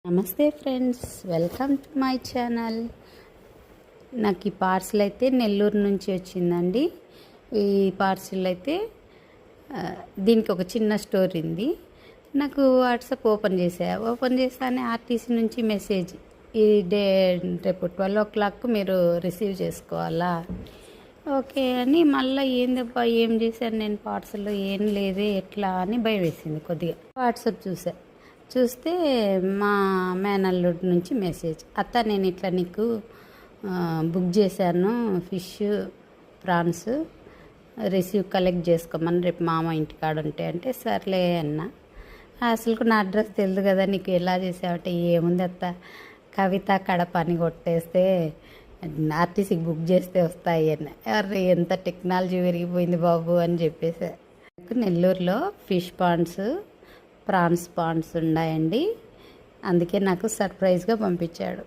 నమస్తే friends, welcome to my channel. నాకు ఈ పార్సిల్ అయితే నెల్లూరు నుంచి వచ్చిందండి. ఈ పార్సిల్ అయితే దీనికి ఒక చిన్న స్టోరీ ఉంది. నాకు వాట్సాప్ ఓపెన్ చేస్తానే ఆర్టీసీ నుంచి మెసేజ్, ఈ రేపు 12 o'clock మీరు రిసీవ్ చేసుకోవాలా. ఓకే అని మళ్ళీ ఏందబ్బా ఏం చేశాను నేను పార్సల్లో, ఏం లేదే ఎట్లా అని భయం వేసింది కొద్దిగా. వాట్సాప్ చూస్తే మా మేనల్లుడి నుంచి మెసేజ్, అత్త నేను ఇట్లా నీకు బుక్ చేశాను ఫిష్ ప్రాన్స్, కలెక్ట్ చేసుకోమని రేపు మామ ఇంటికాడ ఉంటే అంటే సర్లే అన్న. అసలు నా అడ్రస్ తెలియదు కదా నీకు, ఎలా చేసావంటే ఏముంది అత్త, కవిత కడప అని కొట్టేస్తే ఆర్టీసీకి బుక్ చేస్తే వస్తాయి అన్న. అరే ఎంత టెక్నాలజీ పెరిగిపోయింది బాబు అని చెప్పేసి. నెల్లూరులో ఫిష్ ప్రాన్స్ ఉన్నాయండి, అందుకే నాకు సర్ప్రైజ్గా పంపించాడు.